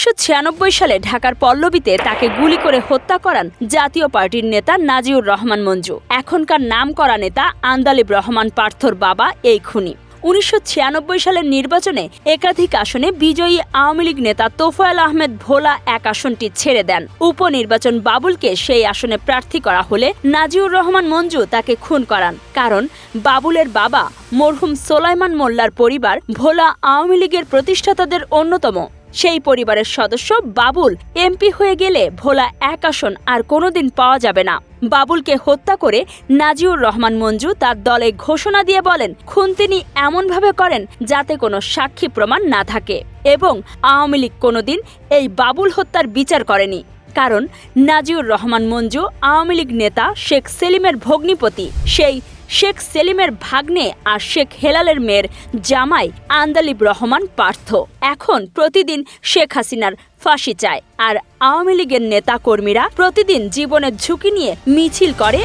১৯৯৬ সালে ঢাকার পল্লবীতে তাকে গুলি করে হত্যা করান জাতীয় পার্টির নেতা নাজিউর রহমান মঞ্জু। এখনকার নামকরা নেতা আন্দালিব রহমান পার্থর বাবা এই খুনি। ১৯৯৬ সালের নির্বাচনে একাধিক আসনে বিজয়ী আওয়ামী লীগ নেতা তোফায়েল আহমেদ ভোলা এক আসনটি ছেড়ে দেন। উপনির্বাচন বাবুলকে সেই আসনে প্রার্থী করা হলে নাজিউর রহমান মঞ্জু তাকে খুন করান। কারণ বাবুলের বাবা মরহুম সোলাইমান মোল্লার পরিবার ভোলা আওয়ামী লীগের প্রতিষ্ঠাতাদের অন্যতম। সেই পরিবারের সদস্য বাবুল এমপি হয়ে গেলে ভোলা এক আসন আর কোনোদিন পাওয়া যাবে না। বাবুলকে হত্যা করে নাজিউর রহমান মঞ্জু তার দলে ঘোষণা দিয়ে বলেন, খুন তিনি এমনভাবে করেন যাতে কোনো সাক্ষী প্রমাণ না থাকে এবং আওয়ামী লীগ কোনোদিন এই বাবুল হত্যার বিচার করেনি। কারণ নাজিউর রহমান মঞ্জু আওয়ামী লীগ নেতা শেখ সেলিমের ভগ্নিপতি। সেই শেখ সেলিমের ভাগ্নে আর শেখ হেলালের মেয়ের জামাই আন্দালিব রহমান পার্থ এখন প্রতিদিন শেখ হাসিনার ফাঁসি চায়। আর আওয়ামী লীগের নেতা কর্মীরা প্রতিদিন জীবনের ঝুঁকি নিয়ে মিছিল করে